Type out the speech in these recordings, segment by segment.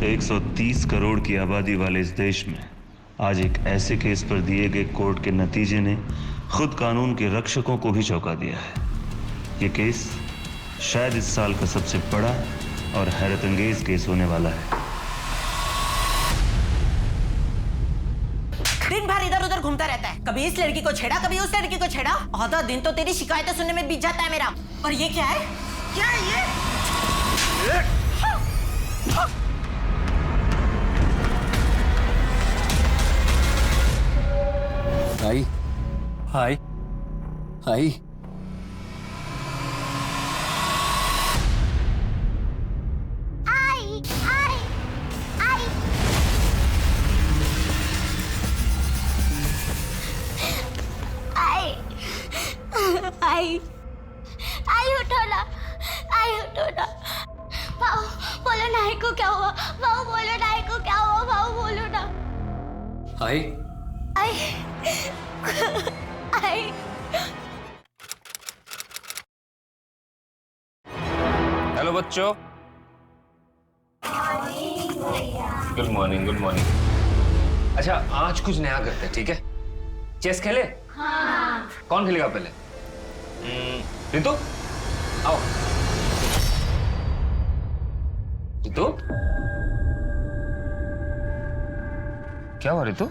130 करोड़ की आबादी वाले इस देश में आज एक ऐसे केस पर दिए गए कोर्ट के नतीजे ने खुद कानून के रक्षकों को भी चौंका दिया है। ये केस शायद इस साल का सबसे बड़ा और हैरतअंगेज केस होने वाला है। दिन भर इधर उधर घूमता रहता है, कभी इस लड़की को छेड़ा, कभी उस लड़की को छेड़ा। आधा दिन तो तेरी शिकायतें सुनने में बीत जाता है मेरा। और ये क्या है? क्या है ये? हाय हाय हाय आई उठो ना, उठो ना। भाऊ बोलो नाई को क्या हुआ? भाऊ बोलो नाई को क्या हुआ? भाऊ बोलो ना। हाय आई हेलो बच्चों। Good morning, good morning. अच्छा, आज कुछ नया करते हैं, ठीक है? चेस खेले? हाँ। कौन खेलेगा पहले? रितु, आओ। रितु, क्या हुआ रितु?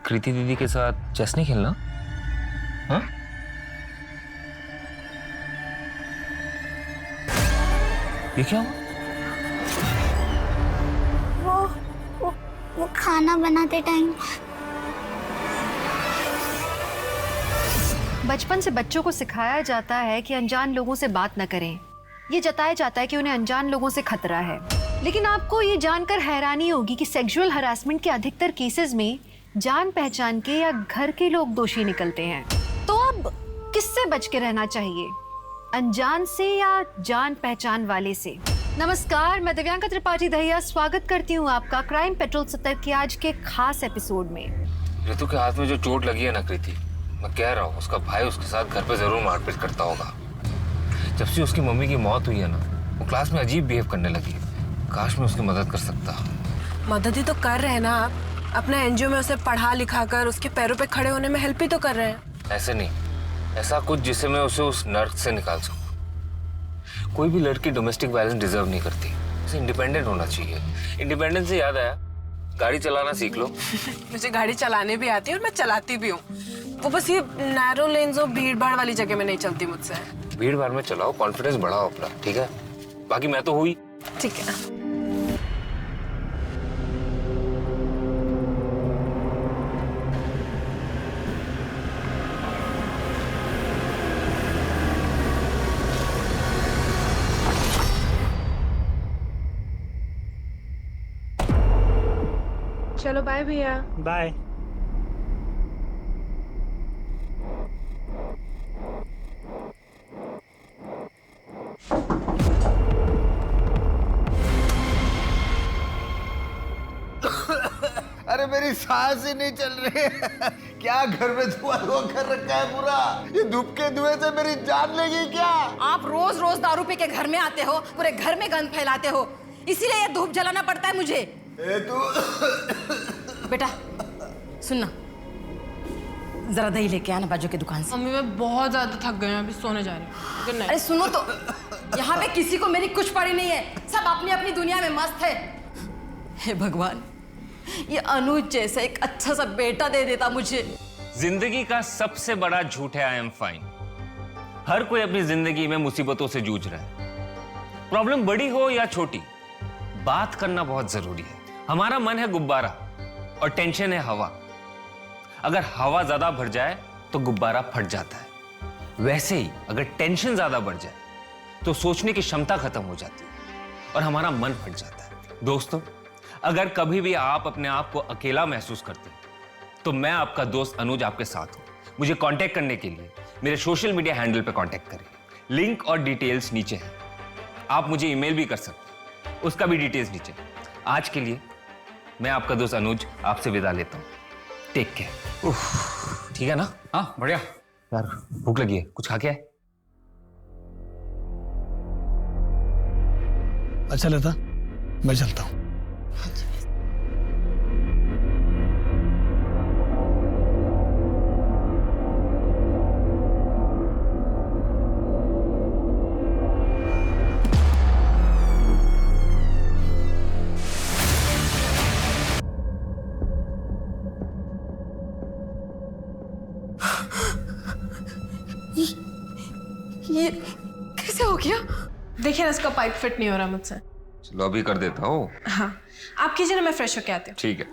कृति दीदी के साथ चेस नहीं खेलना? हाँ? ये क्या हुआ? वो खाना बनाते टाइम। बचपन से बच्चों को सिखाया जाता है कि अनजान लोगों से बात न करें। ये जताया जाता है कि उन्हें अनजान लोगों से खतरा है। लेकिन आपको ये जानकर हैरानी होगी कि सेक्सुअल हरासमेंट के अधिकतर केसेस में जान पहचान के या घर के लोग दोषी निकलते हैं। तो अब किससे बच के रहना चाहिए, अनजान से या जान पहचान वाले से? नमस्कार, मैं दिव्यांका त्रिपाठी दहिया स्वागत करती हूँ आपका क्राइम पेट्रोल सतर्क के आज के खास एपिसोड में। रितु के हाथ में जो चोट लगी है ना कृति, मैं कह रहा हूँ उसका भाई उसके साथ घर पे जरूर मारपीट करता होगा। जब से उसकी मम्मी की मौत हुई है ना, वो क्लास में अजीब बिहेव करने लगी। काश मैं उसकी मदद कर सकता। मदद ही तो कर रहे हैं ना आप। अपना एनजीओ में उसे पढ़ा लिखा कर उसके पैरों पे खड़े होने में हेल्प ही तो कर रहे हैं। ऐसे नहीं, ऐसा कुछ जिससे मैं उसे उस नर्क से निकाल सकूं। कोई भी लड़की डोमेस्टिक वायलेंस डिजर्व नहीं करती, उसे इंडिपेंडेंट होना चाहिए। इंडिपेंडेंस से याद आया, गाड़ी चलाना सीख लो। मुझे गाड़ी चलाने भी आती है और मैं चलाती भी हूँ। वो बस ये नैरो लेन्स और भीड़ भाड़ वाली जगह में नहीं चलती मुझसे। भीड़ भाड़ में चलाओ, कॉन्फिडेंस बढ़ाओ अपना, ठीक है? बाकी मैं तो हुई। ठीक है। चलो बाय भैया। बाय। अरे मेरी सांस ही नहीं चल रही है। क्या घर में धुआं कर रखा है पूरा? ये धूप के धुएं से मेरी जान लेगी क्या? आप रोज रोज दारू पी के घर में आते हो, पूरे घर में गंद फैलाते हो, इसीलिए ये धूप जलाना पड़ता है मुझे। तू बेटा सुनना, जरा दही लेके आना बाजू की दुकान से। मम्मी मैं बहुत ज्यादा थक गई हूँ, अभी सोने जा रही हूँ। Good night. अरे सुनो तो, यहाँ पे किसी को मेरी कुछ पड़ी नहीं है, सब अपनी अपनी दुनिया में मस्त है। हे भगवान, ये अनुज जैसा एक अच्छा सा बेटा दे देता मुझे। जिंदगी का सबसे बड़ा झूठ है आई एम फाइन। हर कोई अपनी जिंदगी में मुसीबतों से जूझ रहा है। प्रॉब्लम बड़ी हो या छोटी, बात करना बहुत जरूरी है। हमारा मन है गुब्बारा और टेंशन है हवा। अगर हवा ज्यादा भर जाए तो गुब्बारा फट जाता है। वैसे ही अगर टेंशन ज्यादा बढ़ जाए तो सोचने की क्षमता खत्म हो जाती है और हमारा मन फट जाता है। दोस्तों, अगर कभी भी आप अपने आप को अकेला महसूस करते हैं तो मैं आपका दोस्त अनुज आपके साथ हूं। मुझे कांटेक्ट करने के लिए मेरे सोशल मीडिया हैंडल पे कांटेक्ट करें। लिंक और डिटेल्स नीचे है। आप मुझे ईमेल भी कर सकते हैं, उसका भी डिटेल्स नीचे। आज के लिए मैं आपका दोस्त अनुज आपसे विदा लेता हूं। Take care. ठीक है ना? हाँ बढ़िया। यार भूख लगी है, कुछ खा के आए? अच्छा लता, मैं चलता हूँ। ये कैसे हो गया? देखिए ना, इसका पाइप फिट नहीं हो रहा मुझसे। चलो अभी कर देता हूँ। हाँ, आप कीजिए ना, मैं फ्रेश होके आती हूँ। ठीक है।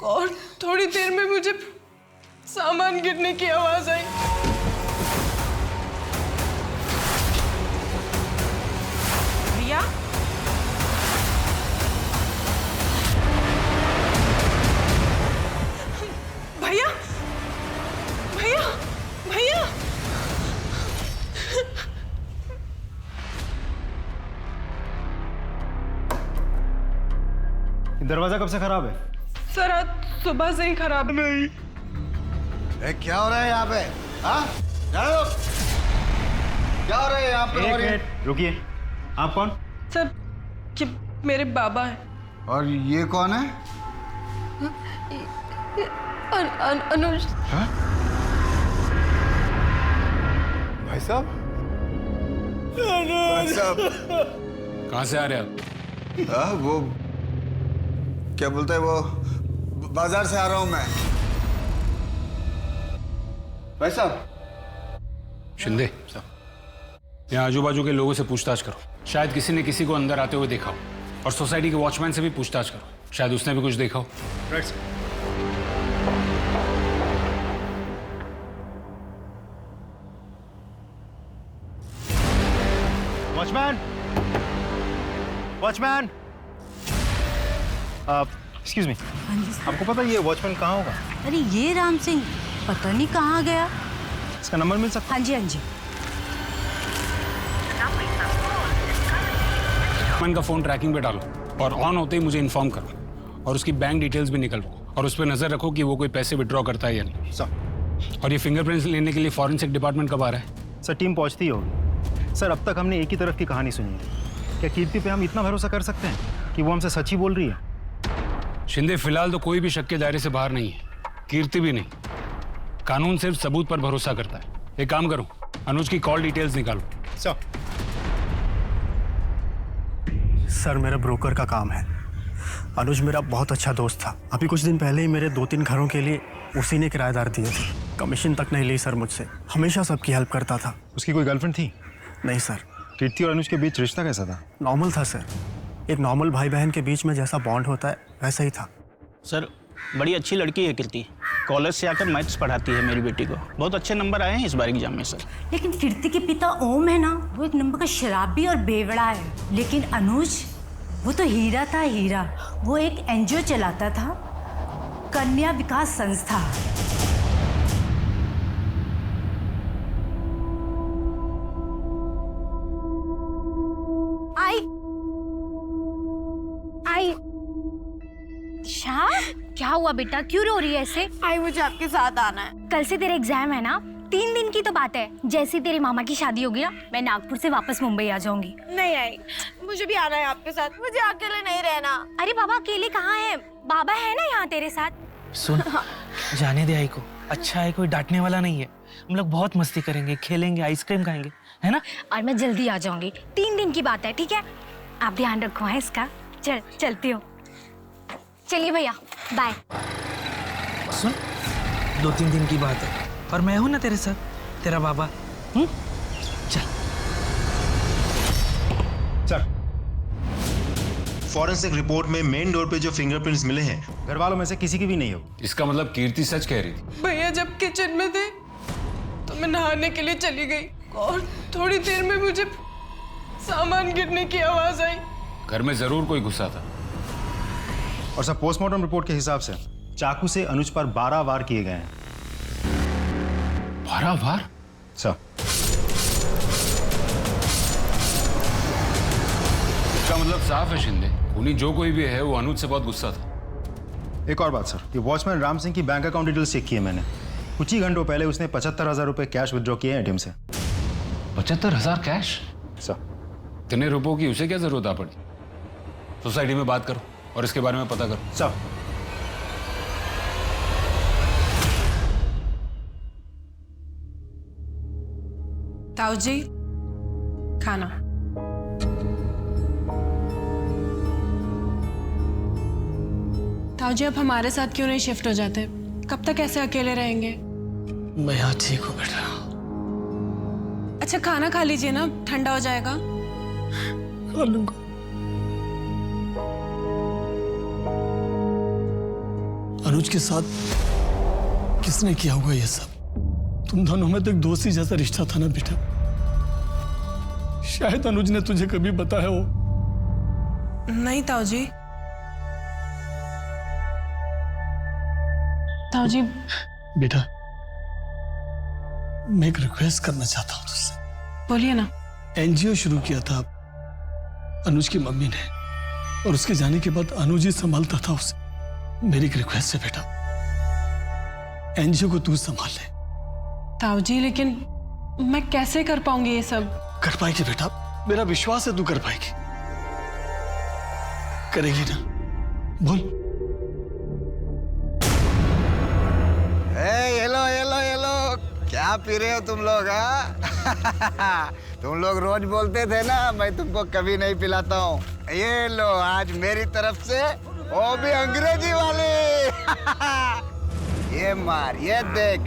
और थोड़ी देर में मुझे सामान गिरने की आवाज आई। भैया, भैया, भैया, भैया। दरवाजा कब से खराब है? सर, आज सुबह से ही खराब नहीं। क्या हो रहा है यहाँ पे? हाँ? क्या हो रहा है यहाँ पे? एक मिनट रुकिए, आप कौन? सर, ये मेरे बाबा हैं। और ये कौन है? अनुज। हाँ? भाई साहब? भाई साहब? कहाँ से आ रहे हैं आप? हाँ, वो क्या बोलते हैं, वो बाजार से आ रहा हूँ मैं। भाई साहब। शिंदे, यहाँ आजू बाजू के लोगों से पूछताछ करो, शायद किसी ने किसी को अंदर आते हुए देखा हो। और सोसाइटी के वॉचमैन से भी पूछताछ करो, शायद उसने भी कुछ देखा हो। Right sir. Watchman, watchman, excuse me, आपको पता है ये वॉचमैन कहाँ होगा? अरे ये राम सिंह पता नहीं कहाँ गया। इसका नंबर मिल सकता है? हाँ जी, हाँ जी। वॉचमैन का फोन ट्रैकिंग पे डालो और ऑन होते ही मुझे इन्फॉर्म करो, और उसकी बैंक डिटेल्स भी निकलवाओ, और उस पर नजर रखो कि वो कोई पैसे विड्रॉ करता है या नहीं। सर, और ये फिंगरप्रिंट्स लेने के लिए फॉरेंसिक डिपार्टमेंट कब आ रहा है? सर, टीम पहुंचती होगी। सर, अब तक हमने एक ही तरफ की कहानी सुनी है। क्या कीर्ति पे हम इतना भरोसा कर सकते हैं कि वो हमसे सच ही बोल रही है? शिंदे, फिलहाल तो कोई भी शक के दायरे से बाहर नहीं है, कीर्ति भी नहीं। कानून सिर्फ सबूत पर भरोसा करता है। एक काम करो, अनुज की कॉल डिटेल्स निकालो। सर, मेरा ब्रोकर का काम है। अनुज मेरा बहुत अच्छा दोस्त था। अभी कुछ दिन पहले ही मेरे 2-3 घरों के लिए उसी ने किराएदार दिए थे। कमीशन तक नहीं ली सर मुझसे। हमेशा सबकी हेल्प करता था। उसकी कोई गर्लफ्रेंड थी? नहीं सर। कीर्ति और अनुज के बीच रिश्ता कैसा था? नॉर्मल था सर। एक नॉर्मल भाई बहन के बीच में जैसा बॉन्ड होता है वैसा ही था। सर, बड़ी अच्छी लड़की है कीर्ति। कॉलेज से आकर मैथ्स पढ़ाती है मेरी बेटी को। बहुत अच्छे नंबर आए हैं इस बार एग्जाम में सर। लेकिन कीर्ति के पिता ओम है ना, वो एक नंबर का शराबी और बेवड़ा है। लेकिन अनुज, वो तो हीरा था, हीरा। वो एक एनजीओ चलाता था, कन्या विकास संस्था। आई शाह, क्या हुआ बेटा, क्यों रो रही है ऐसे? आई, मुझे आपके साथ आना है। कल से तेरे एग्जाम है ना, 3 दिन की तो बात है। जैसे तेरे मामा की शादी होगी ना, मैं नागपुर से वापस मुंबई आ जाऊंगी। नहीं आई, मुझे भी आना है आपके साथ। मुझे अकेले नहीं रहना। अरे बाबा अकेले कहाँ है, बाबा है ना यहाँ तेरे साथ। सुन, जाने दे आई को। अच्छा है, कोई डांटने वाला नहीं है। हम लोग बहुत मस्ती करेंगे, खेलेंगे, आइसक्रीम खाएंगे, है ना? और मैं जल्दी आ जाऊंगी, 3 दिन की बात है, ठीक है? आप ध्यान रखो है इसका। चलती हूँ। चलिए भैया, बाय। सुन, 2-3 दिन की बात है और मैं हूं ना तेरे साथ, तेरा बाबा। चल सर, फॉरेंसिक रिपोर्ट में मेन डोर पे जो फिंगरप्रिंट्स मिले हैं, घर वालों में से किसी की भी नहीं होगी। इसका मतलब कीर्ति सच कह रही थी? भैया जब किचन में थे तो मैं नहाने के लिए चली गई और थोड़ी देर में मुझे सामान गिरने की आवाज आई। घर में जरूर कोई घुसा था। और सर, पोस्टमार्टम रिपोर्ट के हिसाब से चाकू से अनुज पर 12 वार किए गए हैं। 12 वार? सर, इसका मतलब साफ है शिंदे, उन्हीं जो कोई भी है वो अनुज से बहुत गुस्सा था। एक और बात सर, ये वॉचमैन राम सिंह की बैंक अकाउंट डिटेल्स चेक की है मैंने। कुछ ही घंटों पहले उसने 75,000 रुपए कैश विड्रॉ किए एटीएम से। 75,000 कैश? सर, इतने रुपयों की उसे क्या जरूरत आ पड़ी? सोसाइटी में बात करो और इसके बारे में पता करो। सर ताऊ जी, खाना। ताऊ जी, आप हमारे साथ क्यों नहीं शिफ्ट हो जाते? कब तक ऐसे अकेले रहेंगे? मैं यहाँ ठीक हूँ बेटा। अच्छा, खाना खा लीजिए ना, ठंडा हो जाएगा। खा लूंगा। अनुज के साथ किसने किया होगा ये सब? तुम दोनों में तो एक दोस्ती जैसा रिश्ता था ना बेटा। शायद अनुज ने तुझे कभी बताया हो। नहीं ताऊ जी। ताऊ जी, बेटा, मैं एक रिक्वेस्ट करना चाहता हूँ तुझसे। बोलिए ना। एनजीओ शुरू किया था अनुज की मम्मी ने, और उसके जाने के बाद अनुज ही संभालता था उसे। मेरी एक रिक्वेस्ट है बेटा, एनजीओ को तू संभाल ले। ताऊ जी, लेकिन मैं कैसे कर पाऊंगी ये सब? कर पाएगी बेटा, मेरा विश्वास है तू कर पाएगी। करेगी ना? बोल। येलो येलो येलो, क्या पी रहे हो तुम लोग? तुम लोग रोज बोलते थे ना मैं तुमको कभी नहीं पिलाता हूँ। ये लो, आज मेरी तरफ से, वो भी अंग्रेजी वाली। ये मार, ये देख।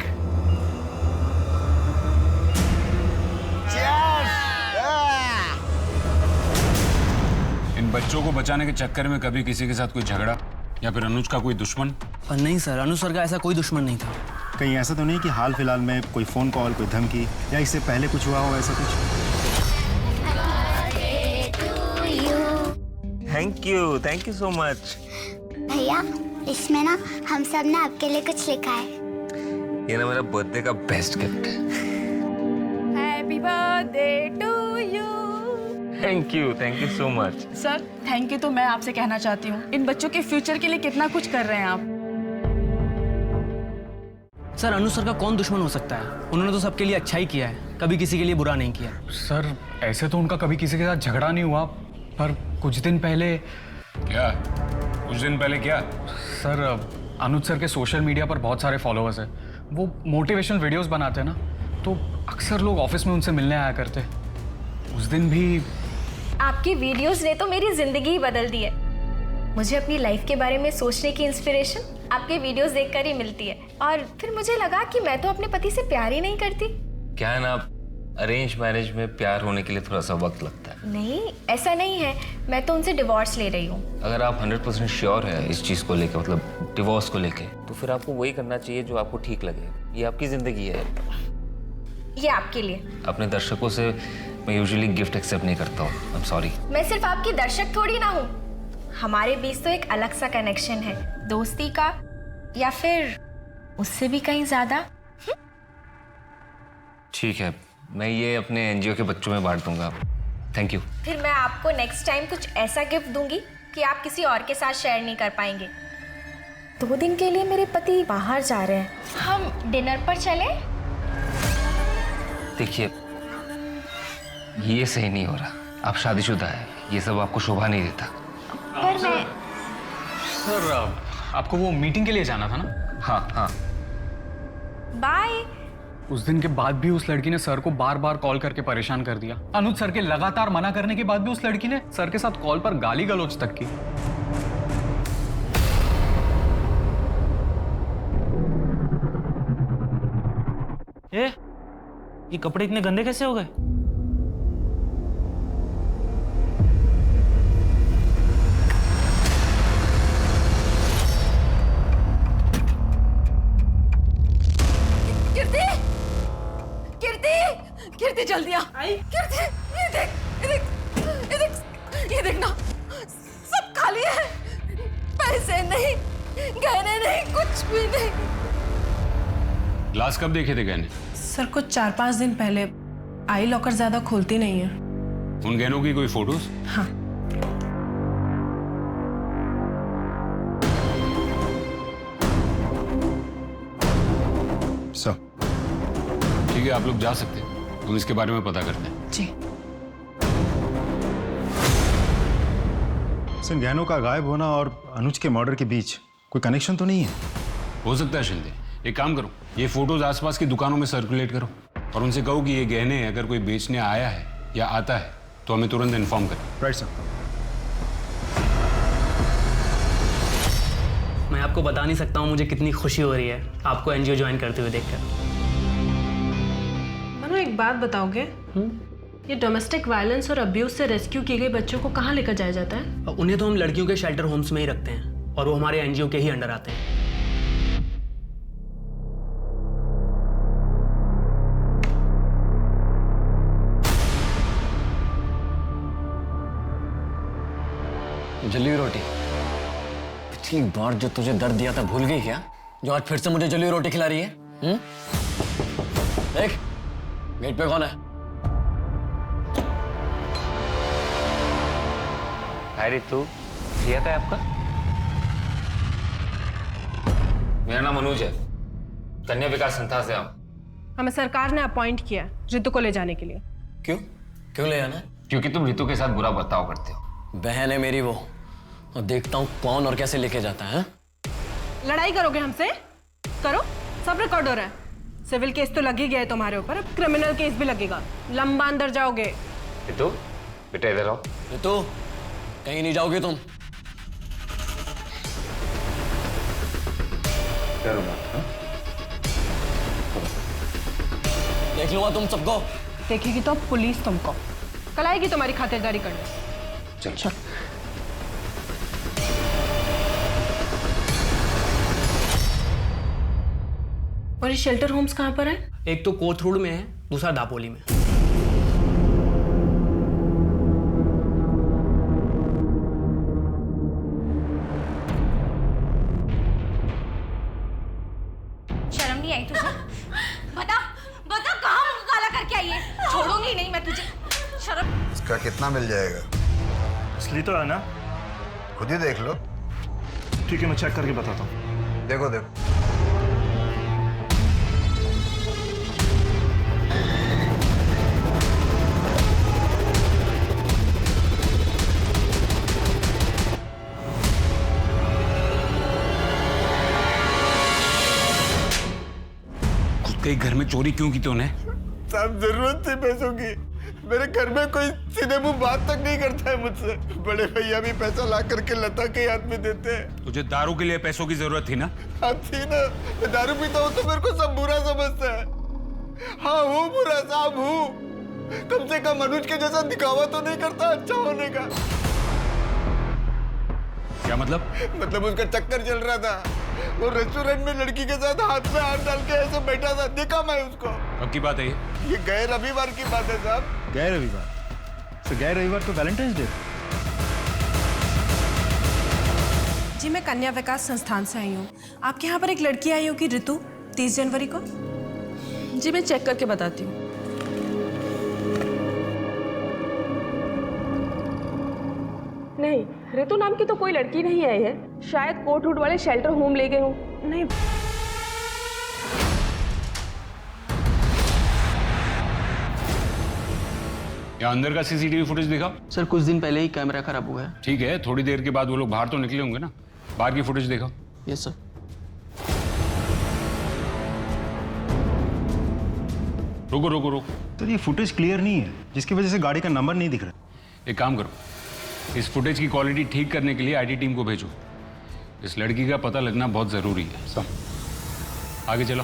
इन बच्चों को बचाने के चक्कर में कभी किसी के साथ कोई झगड़ा या फिर अनुज का कोई दुश्मन? नहीं सर, अनुज सर का ऐसा कोई दुश्मन नहीं था। कहीं ऐसा तो नहीं कि हाल फिलहाल में कोई फ़ोन कॉल, कोई धमकी या इससे पहले कुछ हुआ हो, ऐसा कुछ? Thank you so much. भैया, इसमें ना हम सब ने आपके लिए कुछ लिखा है। ये ना मेरा बर्थडे का बेस्ट गिफ्ट है। Happy birthday to you. Thank you so much. Sir, thank you तो मैं आपसे कहना चाहती हूँ, इन बच्चों के फ्यूचर के लिए कितना कुछ कर रहे हैं आप। सर, अनुज सर का कौन दुश्मन हो सकता है? उन्होंने तो सबके लिए अच्छा ही किया है, कभी किसी के लिए बुरा नहीं किया। सर, ऐसे तो उनका कभी किसी के साथ झगड़ा नहीं हुआ, पर कुछ दिन पहले। क्या? कुछ दिन पहले क्या? सर, अनुज सर के सोशल मीडिया पर बहुत सारे फॉलोअर्स हैं। वो मोटिवेशनल वीडियोस बनाते हैं ना, तो अक्सर लोग ऑफिस में उनसे मिलने आया करते। उस दिन भी आपकी वीडियोस ने तो मेरी जिंदगी ही बदल दी है। मुझे अपनी लाइफ के बारे में सोचने की इंस्पिरेशन आपके वीडियोस देखकर ही मिलती है। और फिर मुझे लगा कि मैं तो अपने पति से प्यार ही नहीं करती। क्या है ना, अरेंज मैरिज में प्यार होने के लिए थोड़ा सा वक्त लगता है। नहीं, ऐसा नहीं है, मैं तो उनसे डिवोर्स ले रही हूँ। अगर आप 100% श्योर है इस चीज को लेके, मतलब डिवोर्स को लेके, तो फिर आपको वही करना चाहिए जो आपको ठीक लगे। ये आपकी जिंदगी है। ये आपके लिए। अपने दर्शकों से मैं यूजुअली गिफ्ट एक्सेप्ट नहीं करता हूँ। I am sorry. मैं सिर्फ आपकी दर्शक थोड़ी ना हूँ। हमारे बीच तो एक अलग सा कनेक्शन है, दोस्ती का, या फिर उससे भी कहीं ज्यादा। ठीक है, मैं ये अपने एनजीओ के बच्चों में बांट दूंगा। Thank you. फिर मैं आपको नेक्स्ट टाइम कुछ ऐसा गिफ्ट दूंगी कि आप किसी और के साथ शेयर नहीं कर पाएंगे। 2 दिन के लिए मेरे पति बाहर जा रहे हैं, हम डिनर पर चले? देखिए, ये सही नहीं हो रहा। आप शादीशुदा है, ये सब आपको शोभा नहीं देता। पर मैं सर, आपको वो मीटिंग के लिए जाना था ना? हाँ। बाय। उस दिन के बाद भी उस लड़की ने सर को बार बार कॉल करके परेशान कर दिया। अनुज सर के लगातार मना करने के बाद भी उस लड़की ने सर के साथ कॉल पर गाली गलौज तक की। ये कपड़े इतने गंदे कैसे हो गए? कीर्ति जल्दी आ। कीर्ति, ये देख, ये देखना, सब खाली है। पैसे नहीं, गहने नहीं, कुछ भी नहीं। ग्लास कब देखे थे गहने? सर, कुछ 4-5 दिन पहले। आई लॉकर ज्यादा खोलती नहीं है। उन गहनों की कोई फोटोज? हाँ। ठीक है, आप लोग जा सकते हैं, हम इसके बारे में पता करते हैं। जी। सिर्फ गहनों का गायब होना और अनुज के मर्डर के बीच कोई कनेक्शन तो नहीं है? हो सकता है शिंदे। एक काम करो, ये फोटोज आसपास की दुकानों में सर्कुलेट करो और उनसे कहो कि ये गहने अगर कोई बेचने आया है या आता है तो हमें तुरंत इन्फॉर्म करें। Right sir. मैं आपको बता नहीं सकता हूँ मुझे कितनी खुशी हो रही है आपको एनजीओ ज्वाइन करते हुए देखकर। मनु, एक बात बताओगे? ये डोमेस्टिक वायलेंस और अब्यूज से रेस्क्यू किए गए बच्चों को कहाँ लेकर जाया जाता है? उन्हें तो हम लड़कियों के शेल्टर होम्स में ही रखते हैं और वो हमारे एनजीओ के ही अंडर आते हैं। जली हुई रोटी। पिछली बार जो तुझे दर्द दिया था भूल गई क्या? जो आज फिर से मुझे जली हुई रोटी खिला रही है? देख, गेट पे कौन है? हाय रितु, क्या था आपका? मेरा नाम अनुज है, कन्या विकास संस्था से आऊं। हमें सरकार ने अपॉइंट किया रितु को ले जाने के लिए। क्यों? क्यों ले जाना है? क्योंकि तुम रितु के साथ बुरा बर्ताव करते हो। बहन है मेरी वो, और देखता हूँ कौन और कैसे लेके जाता है। लड़ाई करोगे हमसे? करो, सब रिकॉर्ड हो रहा है। सिविल केस तो लग ही गया है तुम्हारे ऊपर, अब क्रिमिनल केस भी लगेगा, लंबा अंदर जाओगे। रितु, बेटा इधर आओ। रितु, कहीं नहीं जाओगे तुम। देख लूंगा तुम सबको। देखेगी तो पुलिस तुमको, कल आएगी तुम्हारी खातिरदारी करने। चल। और ये शेल्टर होम्स कहाँ पर है? एक तो कोथरूड में है, दूसरा दापोली में। शर्म नहीं आई तुझे? बता बता, कहाँ मुंह काला करके आई है? छोड़ूंगी नहीं मैं तुझे। शर्म। इसका कितना मिल जाएगा? असली तो है ना? खुद ही देख लो। ठीक है, मैं चेक करके बताता हूँ। देखो देखो। कई घर में चोरी क्यों की तूने? सब जरूरत थी पैसों की। मेरे घर में कोई सीधे मुंह बात तक नहीं करता है मुझसे। बड़े भैया भी पैसा ला करके लता के हाथ में देते हैं। तुझे दारू के लिए पैसों की जरूरत थी ना? हाँ थी ना। मैं दारू पीता हूँ तो मेरे को सब बुरा समझता है। हाँ हूँ बुरा, साहब हूँ। कम से कम अनुज के जैसा दिखावा तो नहीं करता अच्छा होने का। क्या मतलब? मतलब उसका चक्कर चल रहा था। वो रेस्टोरेंट में लड़की के साथ हाथ में हाथ डाल के ऐसे बैठा था, देखा मैं उसको। कब की बात है ये गए रविवार की बात है साहब। गए रविवार? तो गए रविवार तो वैलेंटाइंस डे। जी, मैं कन्या विकास संस्थान से आई हूँ। आपके यहाँ पर एक लड़की आई होगी रितु, 30 जनवरी को। जी, मैं चेक करके बताती हूँ। नहीं, रितु नाम की तो कोई लड़की नहीं आई है। शायद कोटहुड वाले शेल्टर होम ले गए हों। नहीं, या अंदर का सीसीटीवी फुटेज दिखाओ। सर, कुछ दिन पहले ही कैमरा खराब हुआ है। ठीक है, थोड़ी देर के बाद वो लोग बाहर तो निकले होंगे ना, बाहर की फुटेज दिखाओ। Yes sir. रुको रुको रुको। तो ये फुटेज क्लियर नहीं है, जिसकी वजह से गाड़ी का नंबर नहीं दिख रहा। एक काम करो, इस फुटेज की क्वालिटी ठीक करने के लिए आईटी टीम को भेजो। इस लड़की का पता लगना बहुत जरूरी है। सब आगे चलो।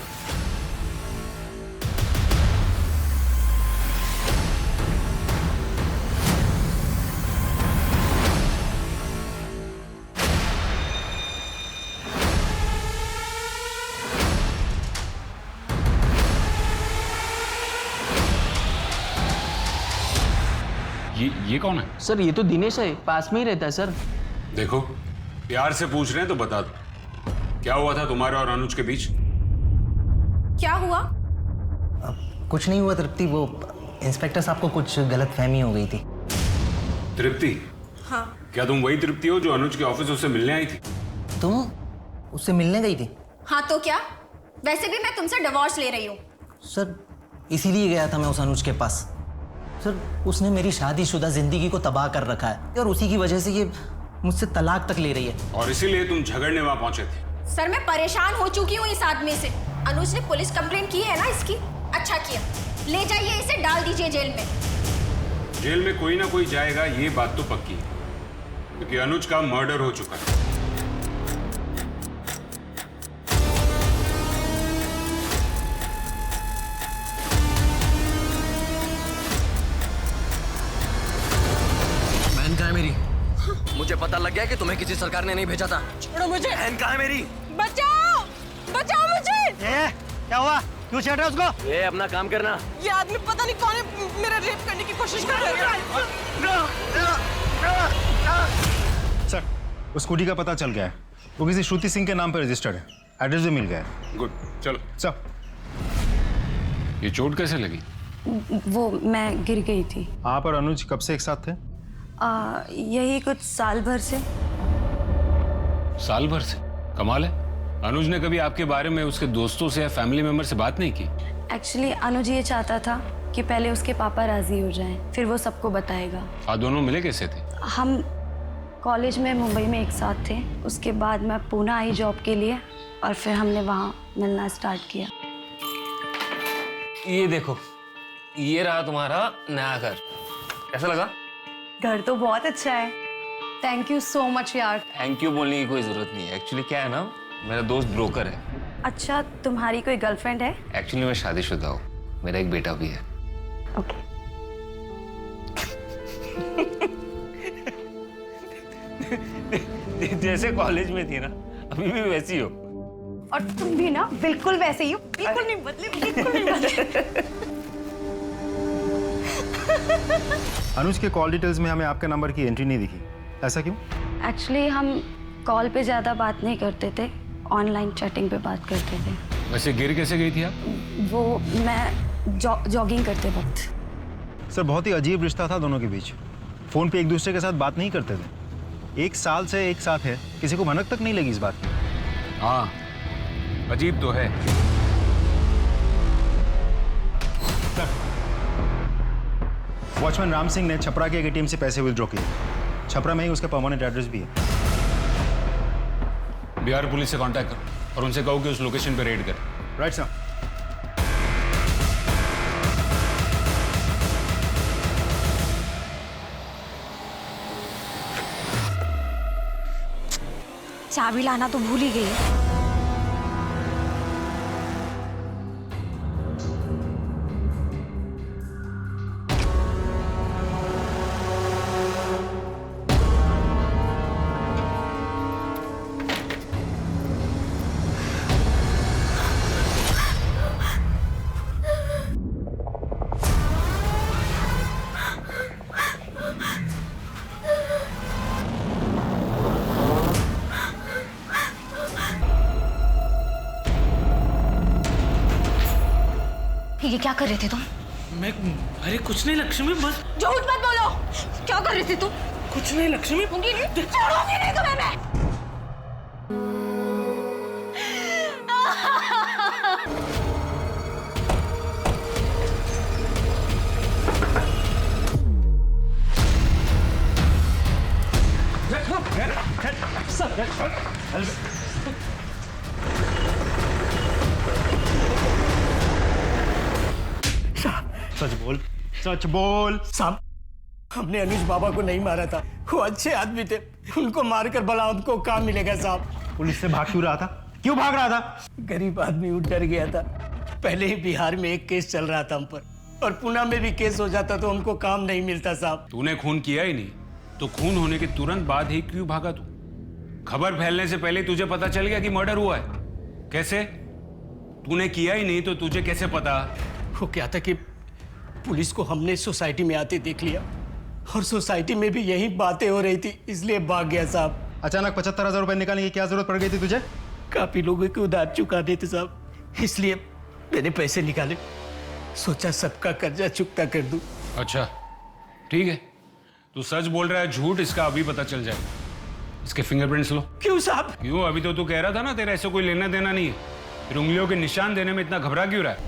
ये कौन है? सर, ये तो दिनेश है, पास में ही रहता है सर। देखो, प्यार से पूछ रहे हैं तो बता दो, क्या हुआ था तुम्हारे और अनुज के बीच? क्या हुआ? कुछ नहीं हुआ तृप्ति, वो इंस्पेक्टर साहब को कुछ गलतफहमी हो गई थी। तृप्ति? हाँ। क्या तुम वही तृप्ति हो जो अनुज के ऑफिस उससे मिलने आई थी? तुम उससे मिलने गई थी? हाँ तो क्या, वैसे भी मैं तुमसे डिवोर्स ले रही हूँ। सर, इसीलिए गया था मैं उस अनुज के पास। सर, उसने मेरी शादीशुदा जिंदगी को तबाह कर रखा है और उसी की वजह से ये मुझसे तलाक तक ले रही है। और इसीलिए तुम झगड़ने वहां पहुंचे थे। सर मैं परेशान हो चुकी हूँ इस आदमी से। अनुज ने पुलिस कंप्लेंट की है ना इसकी। अच्छा किया, ले जाइए इसे, डाल दीजिए जेल में। जेल में कोई ना कोई जाएगा, ये बात तो पक्की है, क्योंकि अनुज का मर्डर हो चुका है। बहन कहाँ है मेरी? मुझे पता लग गया कि तुम्हें किसी सरकार ने नहीं भेजा था। छोड़ो मुझे। बहन कहाँ है मेरी? बचाओ, बचाओ मुझे। क्या हुआ? क्यों छेड़ रहे हो उसको? ये अपना काम करना। ये आदमी पता नहीं कौन है, मेरा रेप करने की कोशिश कर रहा है। सर, उस स्कूटी का पता चल गया है। वो किसी श्रुति सिंह के नाम पर रजिस्टर्ड है। एड्रेस भी मिल गया है। गुड, चलो। सर, ये चोट कैसे लगी? वो मैं गिर गई थी। आप और अनुज कब से एक साथ थे? यही कुछ साल भर से। साल भर से? कमाल है। अनुज ने कभी आपके बारे में उसके दोस्तों से या फैमिली मेंबर से बात नहीं की? एक्चुअली अनुज ये चाहता था कि पहले उसके पापा राजी हो जाएं, फिर वो सबको बताएगा। आप दोनों मिले कैसे थे? हम कॉलेज में मुंबई में एक साथ थे। उसके बाद मैं पूना आई जॉब के लिए और फिर हमने वहाँ मिलना स्टार्ट किया। ये देखो, ये रहा तुम्हारा नया घर। कैसा लगा? घर तो बहुत अच्छा है। थैंक यू सो मच यार। थैंक यू बोलने की कोई जरूरत नहीं है। एक्चुअली क्या है ना, मेरा दोस्त ब्रोकर है। अच्छा, तुम्हारी कोई गर्लफ्रेंड है? एक्चुअली मैं शादीशुदा हूँ, मेरा एक बेटा भी है। ओके। जैसे कॉलेज में थी ना, अभी भी वैसी हो। और तुम भी ना बिल्कुल वैसे ही हो। बिल्कुल नहीं बदले, बिल्कुल नहीं बदले। अनुज के कॉल डिटेल्स में हमें आपके नंबर की एंट्री नहीं दिखी। ऐसा क्यों? एक्चुअली हम कॉल पे ज़्यादा बात नहीं करते थे, ऑनलाइन चैटिंग पे बात करते थे। वैसे गिर कैसे गई थी आप? वो मैं जॉगिंग करते वक्त। सर, बहुत ही अजीब रिश्ता था दोनों के बीच। फ़ोन पे एक दूसरे के साथ बात नहीं करते थे। एक साल से एक साथ है, किसी को भनक तक नहीं लगी इस बात की। हाँ, अजीब तो है। वॉचमैन राम सिंह ने छपरा के एटीएम से पैसे विथड्रॉ किए। छपरा में ही उसका परमानेंट एड्रेस भी है। बिहार पुलिस से कांटेक्ट करो और उनसे कहो कि उस लोकेशन पे रेड करें। Right sir. चाबी लाना तो भूल ही गई। ये क्या कर रहे थे तुम? अरे कुछ नहीं लक्ष्मी, बस। झूठ मत बोलो। क्या कर रहे थे तुम? कुछ नहीं लक्ष्मी। छोड़ूंगी नहीं तुम्हें मैं। सच बोल, सच बोल। साहब, हमने अनुज बाबा को नहीं मारा था। वो अच्छे आदमी थे, उनको मारकर भला उनको काम मिलेगा साहब। पुलिस से भाग क्यों रहा था? क्यों भाग रहा था? गरीब आदमी उठ डर गया था। पहले ही बिहार में एक केस चल रहा था हम पर, और पुणे में भी केस हो जाता तो हमको काम नहीं मिलता साहब। तूने खून किया ही नहीं, तो खून होने के तुरंत बाद ही क्यों भागा तू? खबर फैलने से पहले तुझे पता चल गया कि मर्डर हुआ है। कैसे? तूने किया ही नहीं तो तुझे कैसे पता? वो क्या था कि पुलिस को हमने सोसाइटी में आते देख लिया, और सोसाइटी में भी यही बातें हो रही थी, इसलिए भाग गया साहब। अचानक 75,000 रुपए निकालने की क्या जरूरत पड़ गई थी तुझे? काफी लोगों के उधार चुकाने थे साहब, इसलिए मैंने पैसे निकाले। सोचा सबका कर्जा चुकता कर दूं। अच्छा, ठीक है। तू सच बोल रहा है झूठ, इसका अभी पता चल जाएगा। इसके फिंगरप्रिंट्स लो। क्यों साहब? क्यों? अभी तो तू कह रहा था ना तेरा ऐसे कोई लेना देना नहीं है, फिर उंगलियों के निशान देने में इतना घबरा क्यों रहा है?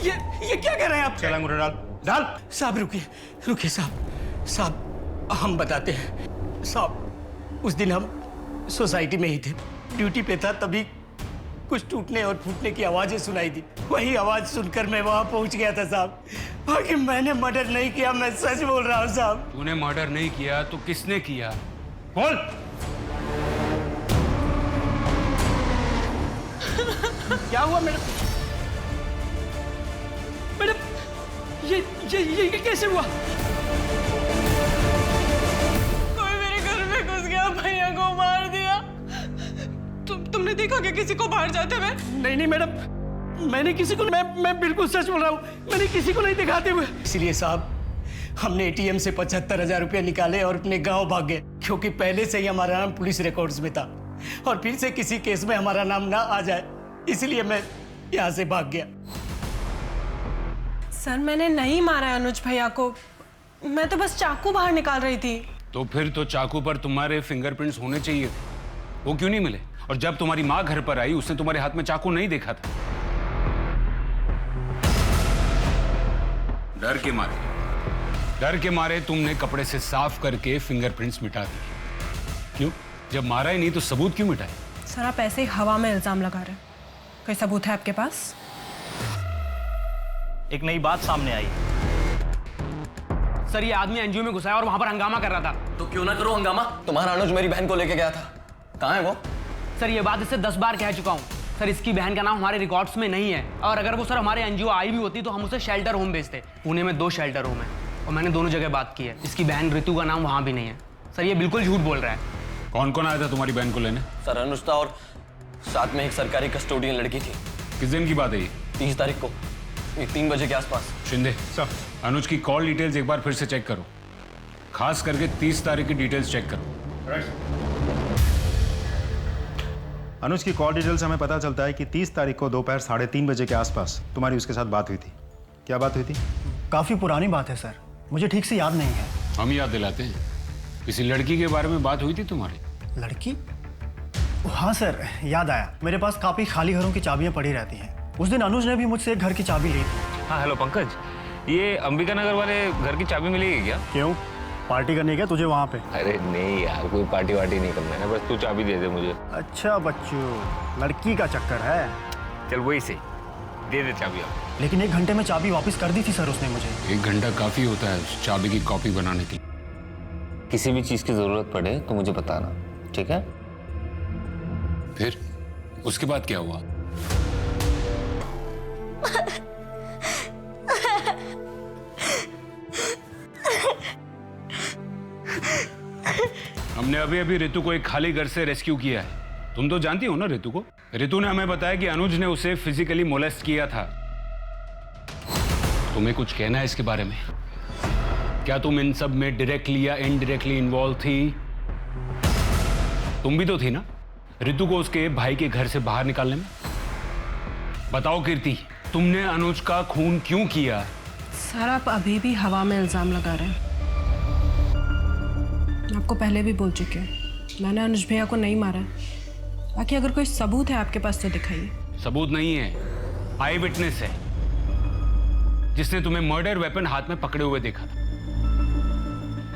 ये क्या कह रहे हैं आप? चल अंगूठा डाल। डाल। साहब रुकिए, रुकिए साहब। साहब हम बताते हैं। साहब उस दिन हम सोसाइटी में ही थे, ड्यूटी पे था, तभी कुछ टूटने और फूटने की आवाजें सुनाई दी। वही आवाज सुनकर मैं वहां पहुंच गया था साहब। बाकी मैंने मर्डर नहीं किया, मैं सच बोल रहा हूँ साहब। तूने मर्डर नहीं किया तो किसने किया? बोल। क्या हुआ मैडम? मैडम ये कैसे हुआ? कोई मेरे घर में घुस गया, भैया को मार दिया। तुमने देखा क्या किसी को बाहर जाते हुए? नहीं मैडम, मैंने किसी को, मैं बिल्कुल सच बोल रहा हूँ, मैंने किसी को नहीं दिखाते हुए। इसलिए साहब हमने एटीएम से 75,000 रुपया निकाले और अपने गांव भाग गए, क्योंकि पहले से ही हमारा नाम पुलिस रिकॉर्ड्स में था और फिर से किसी केस में हमारा नाम ना आ जाए, इसलिए मैं यहाँ से भाग गया। सर मैंने नहीं मारा अनुज भैया को, मैं तो बस चाकू बाहर निकाल रही थी। तो फिर तो चाकू पर तुम्हारे फिंगरप्रिंट्स होने चाहिए थे, वो क्यों नहीं मिले? और जब तुम्हारी माँ घर पर आई उसने तुम्हारे हाथ में चाकू नहीं देखा था। डर के मारे तुमने कपड़े से साफ करके फिंगरप्रिंट्स मिटा दिए। क्यों? जब मारा ही नहीं तो सबूत क्यों मिटाए? सर आप ऐसे ही हवा में इल्जाम लगा रहे हैं, कोई सबूत है आपके पास? एक नई बात सामने आई। सर ये आदमी एनजीओ में घुसा है और वहां पर हंगामा कर रहा था। तो क्यों ना करो हंगामा? तुम्हारा अनुज मेरी बहन को लेके गया था, कहाँ है वो? सर ये बात इससे 10 बार कह चुका हूँ। सर इसकी बहन का नाम हमारे रिकॉर्ड्स में नहीं है, और अगर वो सर हमारे एनजीओ आई भी होती तो हम उसे शेल्टर होम भेजते। पुणे में 2 शेल्टर होम है और मैंने दोनों जगह बात की है। इसकी बहन ऋतु का नाम वहां भी नहीं है। सर ये बिल्कुल झूठ बोल रहा है। कौन कौन आया था तुम्हारी बहन को लेने? सर अनुज था और साथ में एक सरकारी कस्टोडियन लड़की थी। किस दिन की बात है ये? 30 तारीख को 3 बजे के आसपास। शिंदे सर, अनुज की कॉल डिटेल्स एक बार फिर से चेक करो, खास करके 30 तारीख की डिटेल्स चेक करो। अनुज की कॉल डिटेल से हमें पता चलता है कि 30 तारीख को दोपहर 3:30 बजे के आसपास तुम्हारी उसके साथ बात हुई थी। क्या बात हुई थी? काफी पुरानी बात है सर, मुझे ठीक से याद नहीं है। हम याद दिलाते हैं। किसी लड़की के बारे में बात हुई थी तुम्हारी? लड़की? हाँ सर, याद आया। मेरे पास काफी खाली घरों की चाबियां पड़ी रहती हैं। उस दिन अनुज ने भी मुझसे एक घर की चाबी ली थी। हाँ हेलो पंकज, ये अंबिका नगर वाले घर की चाबी मिलेगी क्या? क्यों, पार्टी करनी है क्या तुझे वहाँ पे? अरे नहीं यार, कोई पार्टी वार्टी नहीं करना है, बस तू चाबी दे दे मुझे। अच्छा बच्चू, लड़की का चक्कर है। चल वही से दे दे चाबी आप। लेकिन 1 घंटे में चाबी वापस कर दी थी सर उसने मुझे। 1 घंटा काफी होता है उस चाबी की कॉपी बनाने के लिए। किसी भी चीज की जरूरत पड़े तो मुझे बताना, ठीक है? फिर उसके बाद क्या हुआ? हमने अभी अभी ऋतु को एक खाली घर से रेस्क्यू किया है। तुम तो जानती हो ना ऋतु को। ऋतु ने हमें बताया कि अनुज ने उसे फिजिकली मोलेस्ट किया था। तुम्हें कुछ कहना है इसके बारे में? क्या तुम इन सब में डायरेक्टली या इनडायरेक्टली इन्वॉल्व थी? तुम भी तो थी ना ऋतु को उसके भाई के घर से बाहर निकालने में। बताओ कीर्ति, तुमने अनुज का खून क्यों किया? सर आप अभी भी हवा में इल्जाम लगा रहे हैं। आपको पहले भी बोल चुके हैं, मैंने अनुज भैया को नहीं मारा। बाकी अगर कोई सबूत है आपके पास तो दिखाइए। सबूत नहीं है, आई विटनेस है, जिसने तुम्हें मर्डर वेपन हाथ में पकड़े हुए देखा था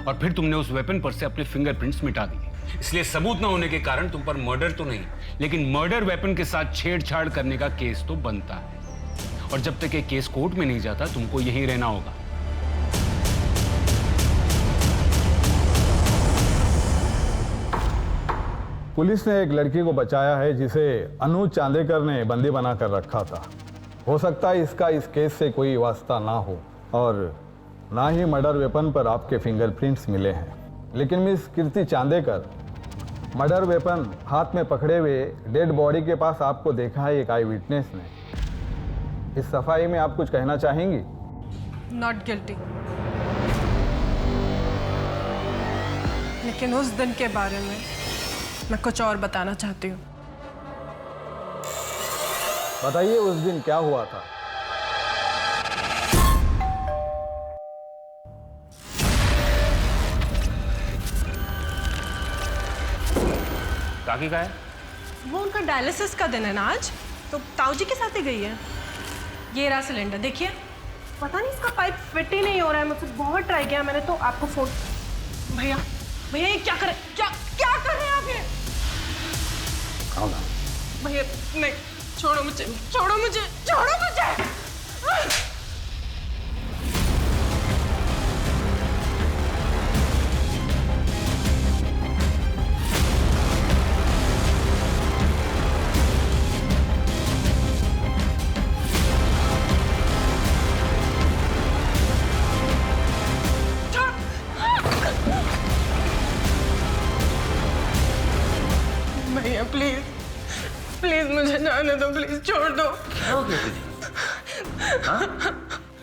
और फिर तुमने उस वेपन पर से अपने फिंगरप्रिंट्स मिटा दिए। इसलिए सबूत न होने के कारण तुम पर मर्डर तो नहीं, लेकिन मर्डर वेपन के साथ छेड़छाड़ करने का केस तो बनता है। और जब तक ये केस कोर्ट में नहीं जाता तुमको यहीं रहना होगा। पुलिस ने एक लड़की को बचाया है जिसे अनुज चांदेकर ने बंदी बनाकर रखा था। हो सकता है इसका इस केस से कोई वास्ता ना हो और ना ही मर्डर वेपन पर आपके फिंगरप्रिंट्स मिले हैं। लेकिन मिस कीर्ति चांदेकर, मर्डर वेपन हाथ में पकड़े हुए डेड बॉडी के पास आपको देखा है एक आई विटनेस ने। इस सफाई में आप कुछ कहना चाहेंगी? Not guilty. लेकिन उस दिन के बारे में मैं कुछ और बताना चाहती हूँ। बताइए उस दिन क्या हुआ था? काकी का है? वो उनका डायलिसिस का दिन है ना आज, तो ताऊ जी के साथ ही गई है। ये रहा सिलेंडर, देखिए। पता नहीं इसका पाइप फिट ही नहीं हो रहा है। मुझसे बहुत ट्राई किया मैंने, तो आपको फोन। भैया भैया ये क्या कर रहे क्या क्या कर रहे हैं आप ये? भैया नहीं, छोड़ो मुझे, छोड़ो मुझे, छोड़ो मुझे। भैया प्लीज प्लीज मुझे जाने दो, प्लीज छोड़ दो। क्या हो गया तुझे? हाँ?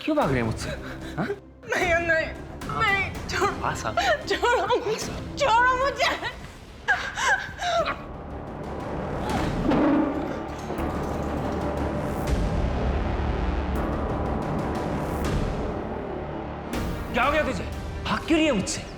क्यों भाग रहे हैं मुझसे? हाँ? भैया नहीं नहीं, छोड़ो पास आ। छोड़ो मुझे, छोड़ो मुझे। क्या हो गया तुझे? भाग क्यों रही है मुझसे?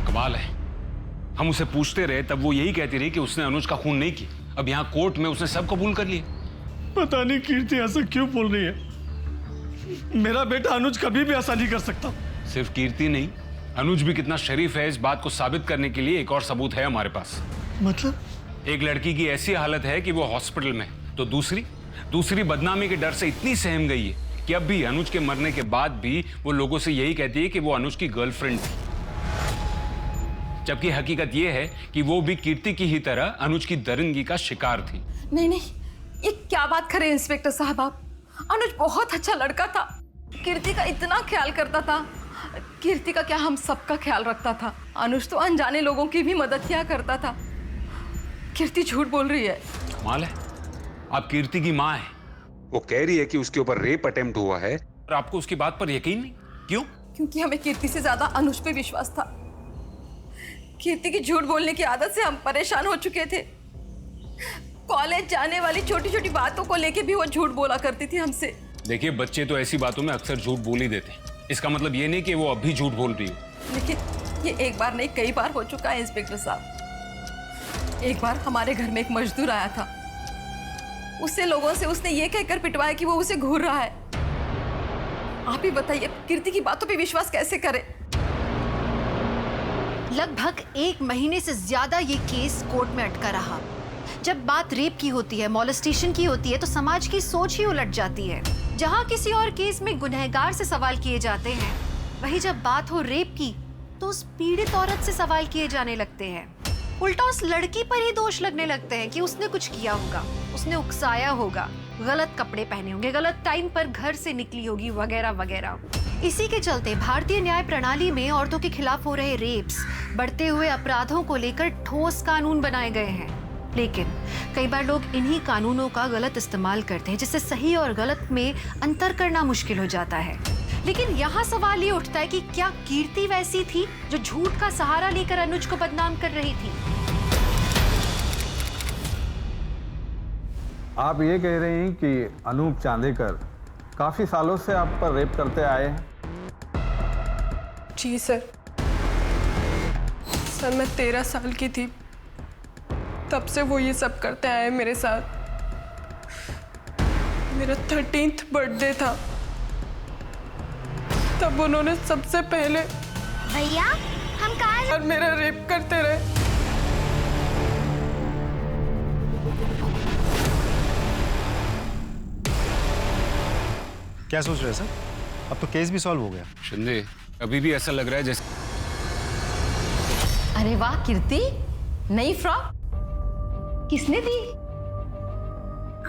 कमाल है, हम उसे पूछते रहे तब वो यही कहती रही कि उसने अनुज का खून नहीं किया। अब यहाँ कोर्ट में उसने सब कबूल कर लिया। पता नहीं कीर्ति ऐसा क्यों बोल रही है। मेरा बेटा अनुज कभी भी ऐसा नहीं कर सकता। सिर्फ कीर्ति नहीं, अनुज भी कितना शरीफ है, इस बात को साबित करने के लिए एक और सबूत है हमारे पास। मतलब? एक लड़की की ऐसी हालत है कि वो हॉस्पिटल में है, तो दूसरी बदनामी के डर से इतनी सहम गई है कि अब भी अनुज के मरने के बाद भी वो लोगों से यही कहती है कि वो अनुज की गर्लफ्रेंड थी, जबकि हकीकत ये है कि वो भी कीर्ति की ही तरह अनुज की दरिंदगी का शिकार थी। नहीं नहीं, ये क्या बात कर रहे हैं इंस्पेक्टर साहब आप? अनुज बहुत अच्छा लड़का था, कीर्ति का इतना ख्याल करता था। कीर्ति का क्या, हम सबका ख्याल रखता था। अनुज तो अनजाने लोगों की भी मदद किया करता था। कीर्ति झूठ बोल रही है। कमाल है, आप कीर्ति की माँ है, वो कह रही है कि उसके ऊपर रेप अटेम्प्ट हुआ है और आपको उसकी बात पर यकीन नहीं। क्यों? क्योंकि हमें कीर्ति से ज्यादा अनुज पे विश्वास था। कीर्ति की झूठ बोलने की आदत से हम परेशान हो चुके थे। कॉलेज जाने वाली छोटी छोटी बातों को लेके भी वो झूठ बोला करती थी हमसे। देखिए, बच्चे तो ऐसी बातों में अक्सर झूठ बोल ही देते हैं। इसका मतलब ये नहीं कि वो अब भी झूठ बोल रही हो। लेकिन ये एक बार नहीं, कई बार हो चुका है इंस्पेक्टर साहब। एक बार हमारे घर में एक मजदूर आया था, उससे लोगों से उसने ये कहकर पिटवाया कि वो उसे घूर रहा है। आप ही बताइए, कीर्ति की बातों पे विश्वास कैसे करें? लगभग 1 महीने से ज्यादा ये केस कोर्ट में अटका रहा। जब बात रेप की होती है, मॉलेस्टेशन की होती है, तो समाज की सोच ही उलट जाती है। जहां किसी और केस में गुनहगार से सवाल किए जाते हैं, वहीं जब बात हो रेप की तो उस पीड़ित औरत से सवाल किए जाने लगते हैं। उल्टा उस लड़की पर ही दोष लगने लगते हैं कि उसने कुछ किया होगा, उसने उकसाया होगा, गलत कपड़े पहने होंगे, गलत टाइम पर घर से निकली होगी, वगैरह वगैरह। इसी के चलते भारतीय न्याय प्रणाली में औरतों के खिलाफ हो रहे रेप्स, बढ़ते हुए अपराधों को लेकर ठोस कानून बनाए गए हैं। लेकिन कई बार लोग इन्हीं कानूनों का गलत इस्तेमाल करते हैं, जिससे सही और गलत में अंतर करना मुश्किल हो जाता है। लेकिन यहाँ सवाल ये उठता है कि क्या कीर्ति वैसी थी जो झूठ का सहारा लेकर अनुज को बदनाम कर रही थी? आप ये कह रहे हैं कि अनूप चांदेकर काफी सालों से आप पर रेप करते आए हैं? जी सर। सर मैं 13 साल की थी, तब से वो ये सब करते आए मेरे साथ। मेरा 13th बर्थडे था, तब उन्होंने सबसे पहले भैया हम कहाँ और मेरा रेप करते रहे। क्या सोच रहे हैं सर? अब तो केस भी सॉल्व हो गया। शिंदे, अभी भी ऐसा लग रहा है जैसे। अरे वाह कीर्ति, नई फ्रॉक किसने दी?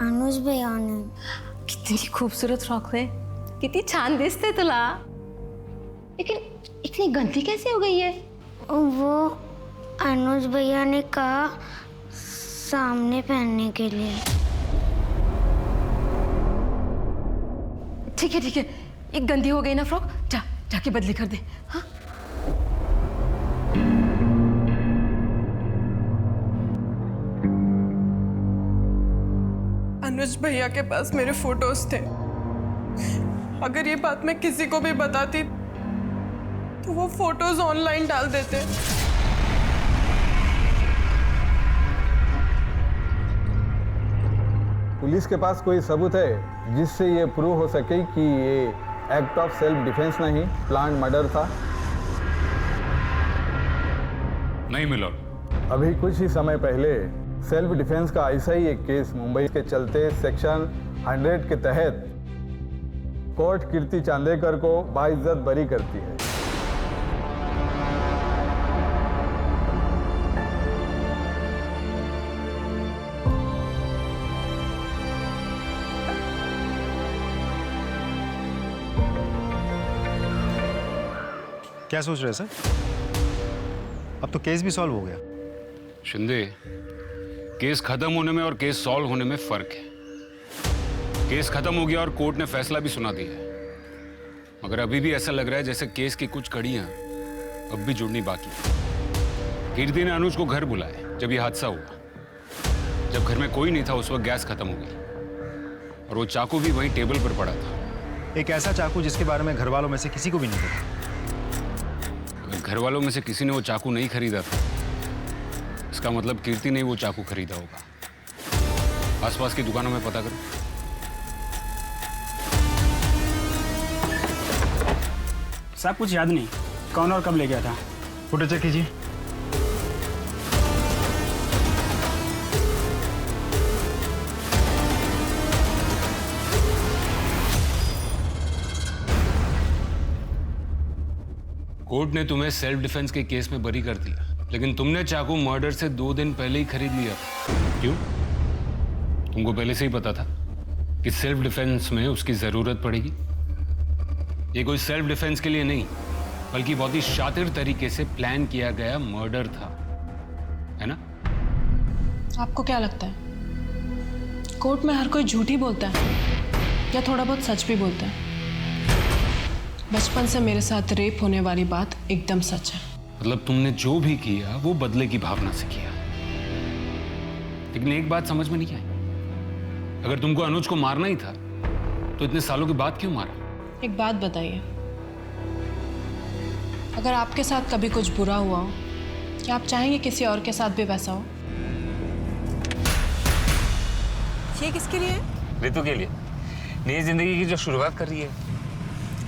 अनुज भैया ने। कितनी खूबसूरत फ्रॉक है, कितनी छान दिसते तुला। लेकिन इतनी गंदी कैसे हो गई है? वो अनुज भैया ने कहा सामने पहनने के लिए। ठीक है ठीक है, एक गंदी हो गई ना फ्रॉक, जाके बदली कर दे। हाँ? अनुज भैया के पास मेरे फोटोज थे। अगर ये बात मैं किसी को भी बताती तो वो फोटोज ऑनलाइन डाल देते। पुलिस के पास कोई सबूत है जिससे ये प्रूव हो सके कि ये एक्ट ऑफ सेल्फ डिफेंस नहीं, प्लान्ड मर्डर था? नहीं मिला। अभी कुछ ही समय पहले सेल्फ डिफेंस का ऐसा ही एक केस मुंबई के चलते सेक्शन 100 के तहत कोर्ट कीर्ति चांदेकर को बाइज्जत बरी करती है। क्या सोच रहे हैं सर? अब तो केस भी सॉल्व हो गया। शिंदे, केस खत्म होने में और केस सॉल्व होने में फर्क है। केस खत्म हो गया और कोर्ट ने फैसला भी सुना दिया है, मगर अभी भी ऐसा लग रहा है जैसे केस की कुछ कड़ियां अब भी जुड़नी बाकी है। कीर्ति ने अनुज को घर बुलाया जब ये हादसा हुआ। जब घर में कोई नहीं था उस वक्त गैस खत्म हो गई और वो चाकू भी वहीं टेबल पर पड़ा था। एक ऐसा चाकू जिसके बारे में घर वालों में से किसी को भी नहीं पता। घर वालों में से किसी ने वो चाकू नहीं खरीदा था, इसका मतलब कीर्ति ने वो चाकू खरीदा होगा। आसपास की दुकानों में पता करो। साहब कुछ याद नहीं, कौन और कब ले गया था? फोटो चेक कीजिए। कोर्ट ने तुम्हें सेल्फ डिफेंस के केस में बरी कर दिया, लेकिन तुमने चाकू मर्डर से 2 दिन पहले ही खरीद लिया। क्यों? तुमको पहले से ही पता था कि सेल्फ डिफेंस में उसकी जरूरत पड़ेगी। ये कोई सेल्फ डिफेंस के लिए नहीं, बल्कि बहुत ही शातिर तरीके से प्लान किया गया मर्डर था, है ना? आपको क्या लगता है कोर्ट में हर कोई झूठ ही बोलता है या थोड़ा बहुत सच भी बोलता है? बचपन से मेरे साथ रेप होने वाली बात एकदम सच है। मतलब तुमने जो भी किया वो बदले की भावना से किया। लेकिन एक बात समझ में नहीं आई, अगर तुमको अनुज को मारना ही था तो इतने सालों के बाद क्यों मारा? एक बात बताइए, अगर आपके साथ कभी कुछ बुरा हुआ हो, क्या आप चाहेंगे किसी और के साथ भी वैसा हो? ये किसके लिए? ऋतु के लिए, नई जिंदगी की जो शुरुआत कर रही है।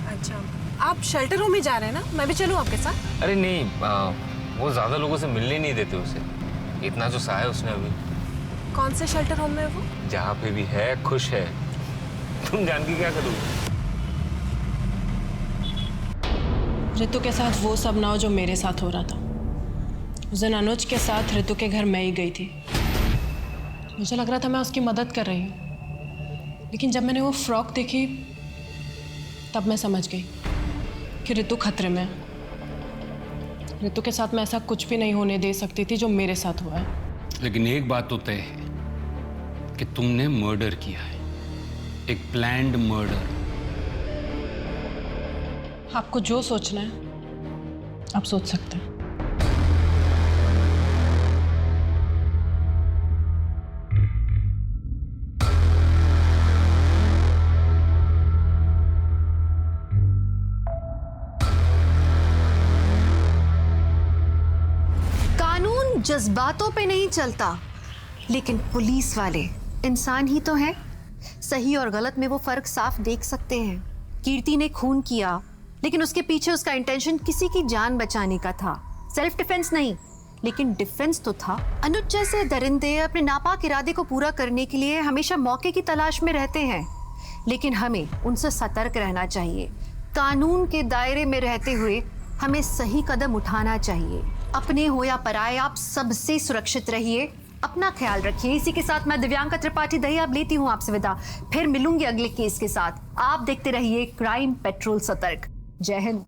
अच्छा, आप शेल्टर होम में जा रहे हैं ना? मैं भी चलूं आपके साथ? अरे नहीं, वो ज्यादा लोगों से मिलने नहीं देते उसे। इतना जो सहा है उसने अभी। कौन से शेल्टर होम में है वो? जहाँ पे भी है खुश है। तुम जान के क्या करोगे? ऋतु के साथ वो सब ना हो जो मेरे साथ हो रहा था। उस दिन अनुज के साथ ऋतु के घर मैं ही गई थी। मुझे लग रहा था मैं उसकी मदद कर रही हूँ, लेकिन जब मैंने वो फ्रॉक देखी तब मैं समझ गई कि ऋतु खतरे में है। ऋतु के साथ मैं ऐसा कुछ भी नहीं होने दे सकती थी जो मेरे साथ हुआ है। लेकिन एक बात तो तय है कि तुमने मर्डर किया है, एक प्लान्ड मर्डर। आपको जो सोचना है आप सोच सकते हैं। कानून जज्बातों पे नहीं चलता, लेकिन पुलिस वाले इंसान ही तो हैं। सही और गलत में वो फर्क साफ देख सकते हैं। कीर्ति ने खून किया, लेकिन उसके पीछे उसका इंटेंशन किसी की जान बचाने का था, सेल्फ डिफेंस नहीं, लेकिन डिफेंस तो था। अनुज जैसे दरिंदे अपने नापाक इरादे को पूरा करने के लिए हमेशा मौके की तलाश में रहते हैं, लेकिन हमें उनसे सतर्क रहना चाहिए। कानून के दायरे में रहते हुए हमें सही कदम उठाना चाहिए। अपने हो या पराये, आप सबसे सुरक्षित रहिए, अपना ख्याल रखिए। इसी के साथ मैं दिव्यांका त्रिपाठी दहिया लेती हूँ आपसे विदा। फिर मिलूंगी अगले केस के साथ। आप देखते रहिए क्राइम पेट्रोल सतर्क। जय हिंद।